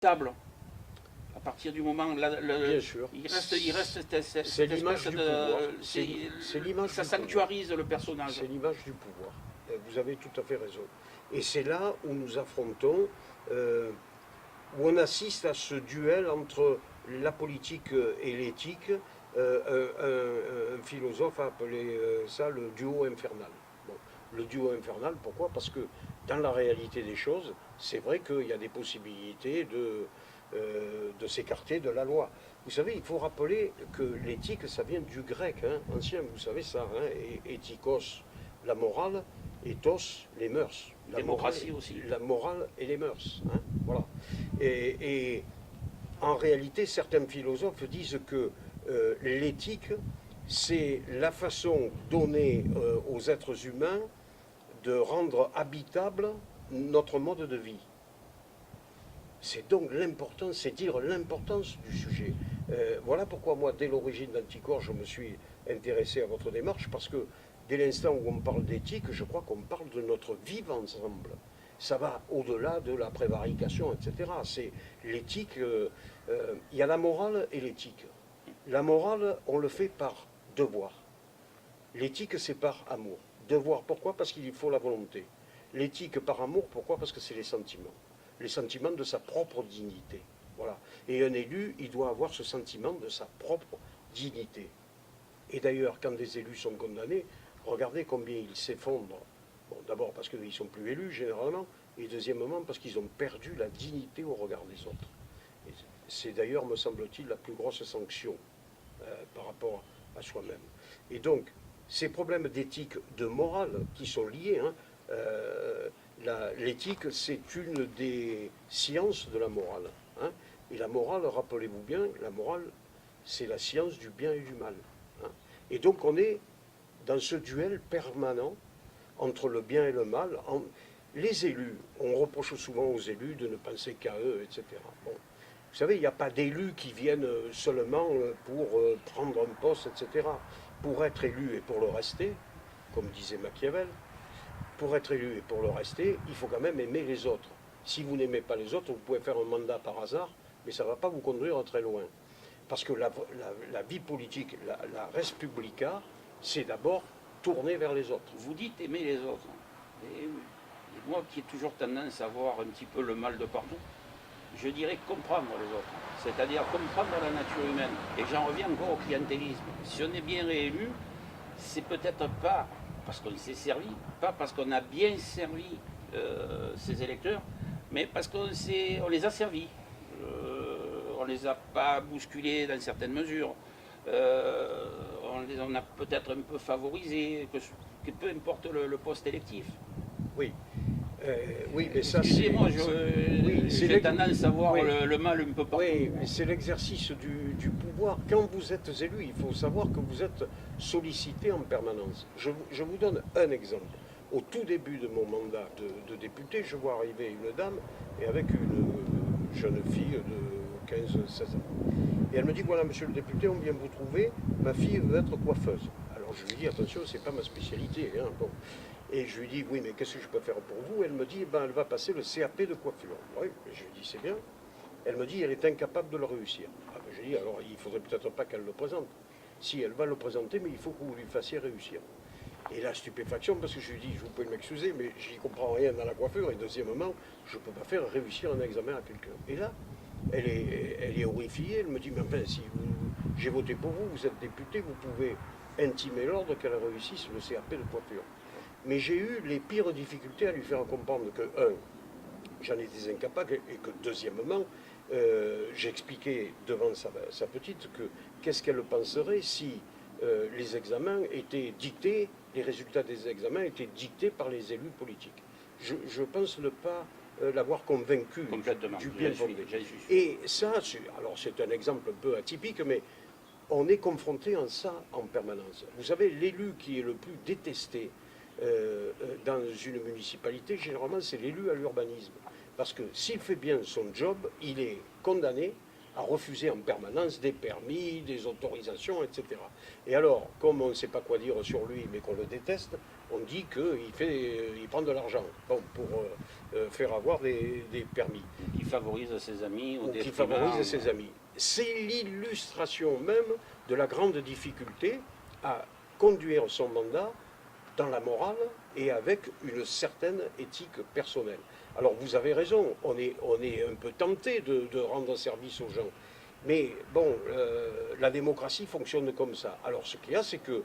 table. À partir du moment où Bien sûr. il reste C'est l'image du pouvoir. C'est l'image ça du sanctuarise pouvoir. le personnage. C'est l'image du pouvoir. Vous avez tout à fait raison. Et c'est là où nous affrontons, où on assiste à ce duel entre la politique et l'éthique. Un philosophe a appelé ça le duo infernal. Bon, le duo infernal, pourquoi? Parce que dans la réalité des choses, c'est vrai qu'il y a des possibilités de s'écarter de la loi. Vous savez, il faut rappeler que l'éthique, ça vient du grec ancien, vous savez ça, et éthikos, la morale, ethos, les mœurs. La Démocratie morale, aussi. la morale et les mœurs. Voilà. Et en réalité, certains philosophes disent que l'éthique, c'est la façon donnée aux êtres humains de rendre habitable notre mode de vie. C'est donc l'importance, c'est dire l'importance du sujet. Voilà pourquoi moi, dès l'origine d'Anticorps, je me suis intéressé à votre démarche, parce que dès l'instant où on parle d'éthique, je crois qu'on parle de notre vivre ensemble. Ça va au-delà de la prévarication, etc. C'est l'éthique, il y a la morale et l'éthique. La morale, on le fait par devoir. L'éthique, c'est par amour. Devoir, pourquoi? Parce qu'il faut la volonté. L'éthique par amour, pourquoi? Parce que c'est les sentiments. Les sentiments de sa propre dignité. Voilà. Et un élu, il doit avoir ce sentiment de sa propre dignité. Et d'ailleurs, quand des élus sont condamnés, regardez combien ils s'effondrent. Bon, d'abord parce qu'ils ne sont plus élus, généralement, et deuxièmement parce qu'ils ont perdu la dignité au regard des autres. C'est d'ailleurs, me semble-t-il, la plus grosse sanction par rapport à soi-même. Et donc, ces problèmes d'éthique, de morale, qui sont liés, l'éthique, c'est une des sciences de la morale. Et la morale, rappelez-vous bien, la morale, c'est la science du bien et du mal. Et donc, on est dans ce duel permanent entre le bien et le mal. Les élus, on reproche souvent aux élus de ne penser qu'à eux, etc. Bon. Vous savez, il n'y a pas d'élus qui viennent seulement pour prendre un poste, etc. Pour être élu et pour le rester, comme disait Machiavel, pour être élu et pour le rester, il faut quand même aimer les autres. Si vous n'aimez pas les autres, vous pouvez faire un mandat par hasard, mais ça ne va pas vous conduire très loin. Parce que la vie politique, la res publica, c'est d'abord tourner vers les autres. Vous dites aimer les autres. Et moi qui ai toujours tendance à voir un petit peu le mal de partout, je dirais comprendre les autres. C'est-à-dire comprendre la nature humaine. Et j'en reviens encore au clientélisme. Si on est bien réélu, c'est peut-être pas parce qu'on s'est servi, pas parce qu'on a bien servi ses électeurs, mais parce qu'on les a servis. On ne les a pas bousculés dans certaines mesures. On les a peut-être un peu favorisés, que peu importe le poste électif. Oui. Oui, mais ça c'est. Moi, oui, j'ai tendance à voir le mal un peu partout. Oui, mais c'est l'exercice du pouvoir. Quand vous êtes élu, il faut savoir que vous êtes sollicité en permanence. Je vous donne un exemple. Au tout début de mon mandat de député, je vois arriver une dame et avec une jeune fille de 15-16 ans. Et elle me dit, voilà, monsieur le député, on vient vous trouver, ma fille veut être coiffeuse. Alors je lui dis, attention, c'est pas ma spécialité. Bon. Et je lui dis, oui, mais qu'est-ce que je peux faire pour vous? Elle me dit, ben, elle va passer le CAP de coiffure. Oui, je lui dis, c'est bien. Elle me dit, elle est incapable de le réussir. Ah ben, je lui dis, alors il ne faudrait peut-être pas qu'elle le présente. Si, elle va le présenter, mais il faut que vous lui fassiez réussir. Et la stupéfaction, parce que je lui dis, vous pouvez m'excuser, mais je n'y comprends rien dans la coiffure. Et deuxièmement, je ne peux pas faire réussir un examen à quelqu'un. Et là, elle est horrifiée. Elle me dit, mais enfin, si j'ai voté pour vous, vous êtes député, vous pouvez intimer l'ordre qu'elle réussisse le CAP de coiffure. Mais j'ai eu les pires difficultés à lui faire comprendre que, j'en étais incapable, et que, deuxièmement, j'expliquais devant sa petite que qu'est-ce qu'elle penserait si les examens étaient dictés, les résultats des examens étaient dictés par les élus politiques. Je pense ne pas l'avoir convaincu du bien fondé. Et ça, c'est un exemple un peu atypique, mais on est confronté à ça en permanence. Vous savez, l'élu qui est le plus détesté dans une municipalité, généralement, c'est l'élu à l'urbanisme. Parce que s'il fait bien son job, il est condamné à refuser en permanence des permis, des autorisations, etc. Et alors, comme on ne sait pas quoi dire sur lui, mais qu'on le déteste, on dit qu'il prend de l'argent pour faire avoir des permis. Qui favorise ses amis Ou qui favorise ses amis. C'est l'illustration même de la grande difficulté à conduire son mandat dans la morale et avec une certaine éthique personnelle. Alors vous avez raison, on est un peu tenté de rendre service aux gens. Mais bon, la démocratie fonctionne comme ça. Alors ce qu'il y a, c'est que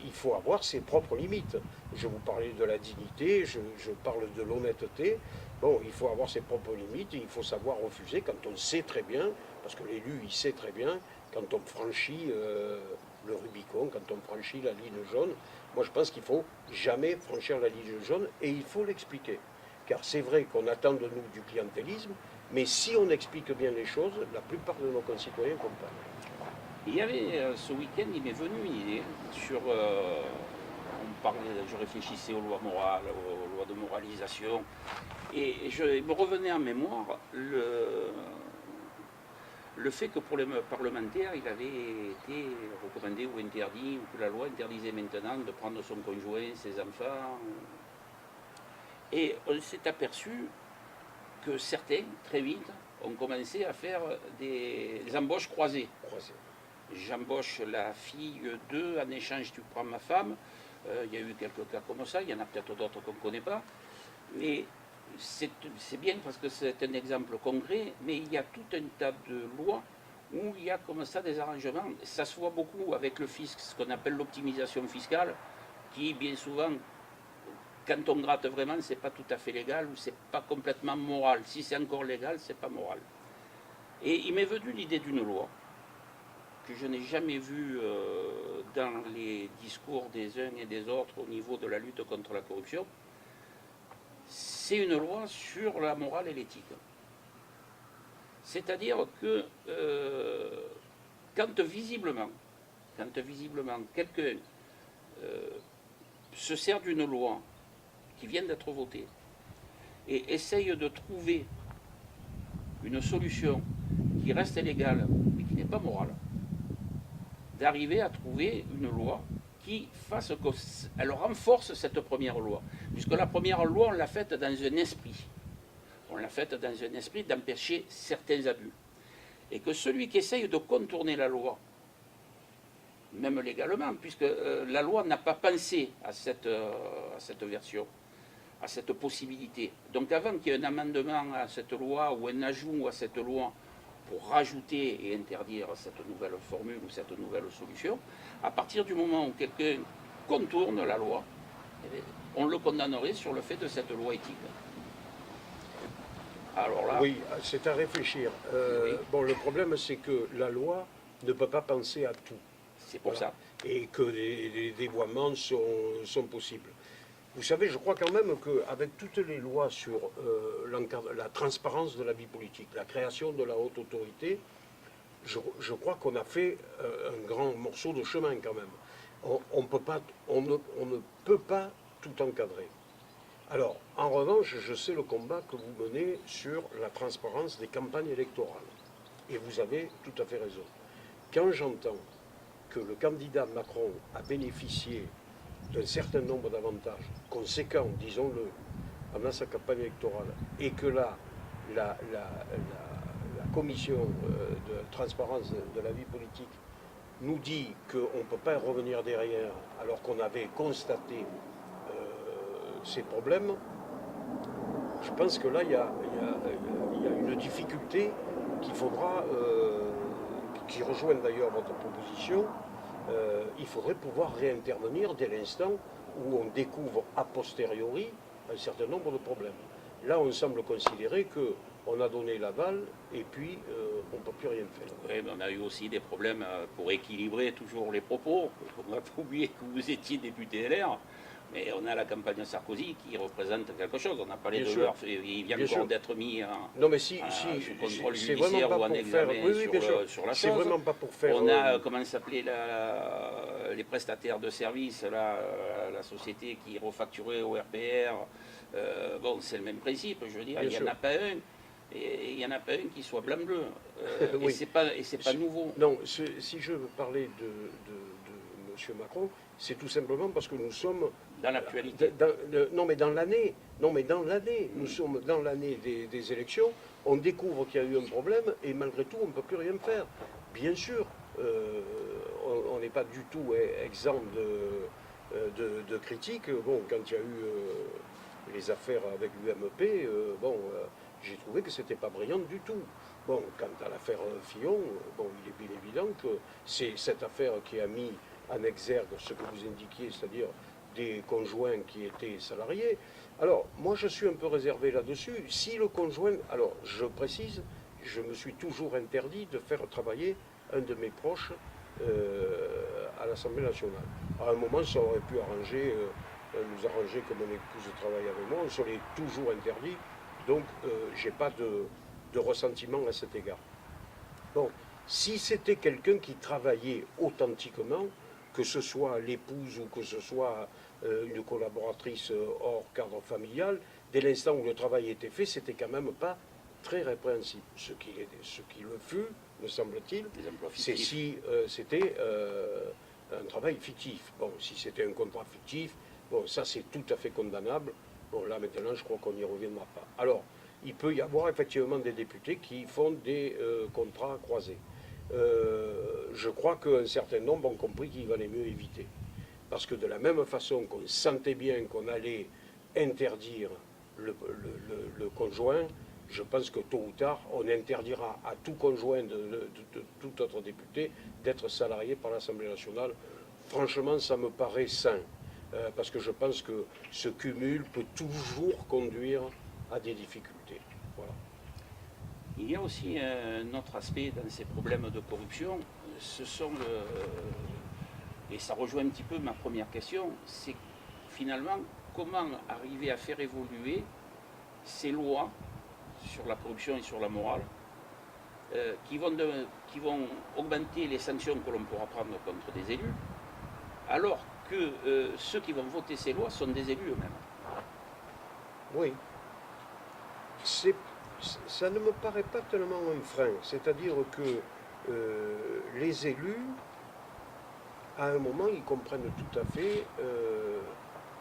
il faut avoir ses propres limites. Je vous parlais de la dignité, je parle de l'honnêteté. Bon, il faut avoir ses propres limites, et il faut savoir refuser quand on sait très bien, parce que l'élu, il sait très bien, quand on franchit le Rubicon, quand on franchit la ligne jaune. Moi, je pense qu'il ne faut jamais franchir la ligne jaune, et il faut l'expliquer. Car c'est vrai qu'on attend de nous du clientélisme, mais si on explique bien les choses, la plupart de nos concitoyens comprennent. Il y avait ce week-end, il m'est venu une idée sur. On parlait, je réfléchissais aux lois morales, aux lois de moralisation, et il me revenait en mémoire le fait que pour les parlementaires, il avait été recommandé ou interdit, ou que la loi interdisait maintenant de prendre son conjoint, ses enfants. Et on s'est aperçu que certains, très vite, ont commencé à faire des embauches croisées. J'embauche la fille d'eux, en échange tu prends ma femme. Il y a eu quelques cas comme ça, il y en a peut-être d'autres qu'on ne connaît pas. Mais c'est bien parce que c'est un exemple concret, mais il y a tout un tas de lois où il y a comme ça des arrangements. Ça se voit beaucoup avec le fisc, ce qu'on appelle l'optimisation fiscale, qui bien souvent, quand on gratte vraiment, c'est pas tout à fait légal ou c'est pas complètement moral. Si c'est encore légal, c'est pas moral. Et il m'est venu l'idée d'une loi que je n'ai jamais vue dans les discours des uns et des autres au niveau de la lutte contre la corruption. C'est une loi sur la morale et l'éthique. C'est-à-dire que quand visiblement quelqu'un se sert d'une loi qui vient d'être votée et essaye de trouver une solution qui reste légale mais qui n'est pas morale, d'arriver à trouver une loi qui fasse qu'elle renforce cette première loi. Puisque la première loi, on l'a faite dans un esprit. On l'a faite dans un esprit d'empêcher certains abus. Et que celui qui essaye de contourner la loi, même légalement, puisque la loi n'a pas pensé à cette version, à cette possibilité. Donc avant qu'il y ait un amendement à cette loi ou un ajout à cette loi pour rajouter et interdire cette nouvelle formule ou cette nouvelle solution, à partir du moment où quelqu'un contourne la loi, on le condamnerait sur le fait de cette loi éthique. Alors là, oui, c'est à réfléchir. Oui. Bon, le problème, c'est que la loi ne peut pas penser à tout. c'est pour ça. Et que les dévoiements sont possibles. Vous savez, je crois quand même qu'avec toutes les lois sur la transparence de la vie politique, la création de la haute autorité, je crois qu'on a fait un grand morceau de chemin quand même. On ne peut pas tout encadrer. Alors, en revanche, je sais le combat que vous menez sur la transparence des campagnes électorales. Et vous avez tout à fait raison. Quand j'entends que le candidat Macron a bénéficié d'un certain nombre d'avantages conséquents, disons-le, pendant sa campagne électorale, et que là, la commission de transparence de la vie politique nous dit qu'on ne peut pas revenir derrière alors qu'on avait constaté ces problèmes, je pense que là, il y a une difficulté qu'il faudra, qui rejoint d'ailleurs votre proposition, il faudrait pouvoir réintervenir dès l'instant où on découvre a posteriori un certain nombre de problèmes. Là, on semble considérer qu'on a donné l'aval et puis on ne peut plus rien faire. Oui, mais on a eu aussi des problèmes pour équilibrer toujours les propos. On va pas oublier que vous étiez député LR. Mais on a la campagne Sarkozy qui représente quelque chose. On a parlé de l'heure, il vient encore d'être mis non, mais sous contrôle c'est judiciaire vraiment ou en pas pour faire. examen sur la chose. C'est vraiment pas pour faire. On a, comment s'appelait, les prestataires de services, la société qui refacturait au RPR. Bon, c'est le même principe, je veux dire, il n'y en a pas un. Et il n'y en a pas un qui soit blanc-bleu. Oui. Et c'est pas nouveau. Non, si je veux parler de M. Macron, c'est tout simplement parce que nous sommes Dans l'actualité. non, mais dans l'année. Non, mais dans l'année. Nous sommes dans l'année des élections. On découvre qu'il y a eu un problème et malgré tout, on ne peut plus rien faire. Bien sûr, on n'est pas du tout exempt de critiques. Bon, quand il y a eu les affaires avec l'UMP, j'ai trouvé que c'était pas brillant du tout. Bon, quant à l'affaire Fillon, bon, il est bien évident que c'est cette affaire qui a mis en exergue ce que vous indiquiez, c'est-à-dire des conjoints qui étaient salariés. Alors, moi, je suis un peu réservé là-dessus. Si le conjoint... Alors, je précise, je me suis toujours interdit de faire travailler un de mes proches à l'Assemblée nationale. À un moment, ça aurait pu nous arranger que mon épouse travaille avec moi. On se l'est toujours interdit. Donc, je n'ai pas de ressentiment à cet égard. Bon, si c'était quelqu'un qui travaillait authentiquement, que ce soit l'épouse ou que ce soit une collaboratrice hors cadre familial, dès l'instant où le travail était fait, c'était quand même pas très répréhensible. Ce qui le fut, me semble-t-il, c'est si c'était un travail fictif. Bon, si c'était un contrat fictif, bon, ça c'est tout à fait condamnable. Bon, là maintenant, je crois qu'on n'y reviendra pas. Alors, il peut y avoir effectivement des députés qui font des contrats croisés. Je crois qu'un certain nombre ont compris qu'il valait mieux éviter. Parce que de la même façon qu'on sentait bien qu'on allait interdire le conjoint, je pense que tôt ou tard, on interdira à tout conjoint de tout autre député d'être salarié par l'Assemblée nationale. Franchement, ça me paraît sain. Parce que je pense que ce cumul peut toujours conduire à des difficultés. Voilà. Il y a aussi un autre aspect dans ces problèmes de corruption, ce sont et ça rejoint un petit peu ma première question, c'est finalement comment arriver à faire évoluer ces lois sur la corruption et sur la morale qui vont augmenter les sanctions que l'on pourra prendre contre des élus, alors que ceux qui vont voter ces lois sont des élus eux-mêmes. Oui. Ça ne me paraît pas tellement un frein. C'est-à-dire que les élus, à un moment, ils comprennent tout à fait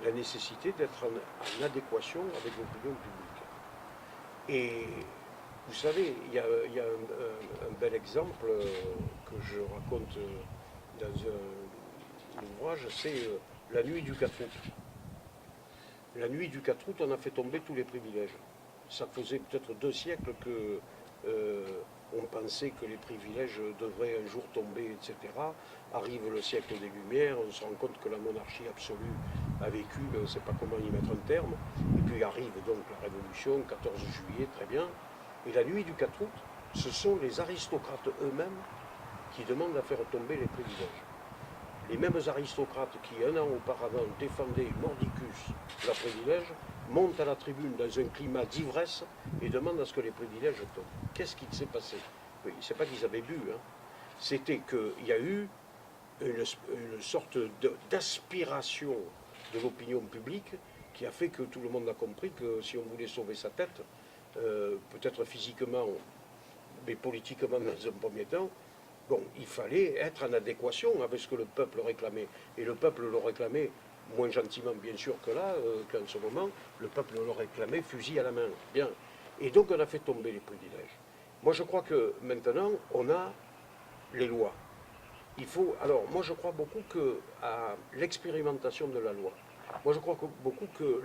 la nécessité d'être en adéquation avec l'opinion publique. Et vous savez, il y a un bel exemple que je raconte dans un ouvrage, c'est la nuit du 4 août. La nuit du 4 août, on a fait tomber tous les privilèges. Ça faisait peut-être 2 siècles que on pensait que les privilèges devraient un jour tomber, etc. Arrive le siècle des Lumières, on se rend compte que la monarchie absolue a vécu, on ne sait pas comment y mettre un terme. Et puis arrive donc la Révolution, 14 juillet, très bien. Et la nuit du 4 août, ce sont les aristocrates eux-mêmes qui demandent à faire tomber les privilèges. Les mêmes aristocrates qui, un an auparavant, défendaient mordicus leurs privilèges, montent à la tribune dans un climat d'ivresse et demandent à ce que les privilèges tombent. Qu'est-ce qui s'est passé? Oui, c'est pas qu'ils avaient bu, hein. C'était qu'il y a eu une sorte d'aspiration de l'opinion publique qui a fait que tout le monde a compris que si on voulait sauver sa tête, peut-être physiquement, mais politiquement dans un premier temps, bon, il fallait être en adéquation avec ce que le peuple réclamait. Et le peuple le réclamait moins gentiment, bien sûr, que là, qu'en ce moment, le peuple le réclamait fusil à la main. Bien. Et donc, on a fait tomber les privilèges. Moi, je crois que maintenant, on a les lois. Il faut. Alors, moi, je crois beaucoup à l'expérimentation de la loi. Moi, je crois beaucoup que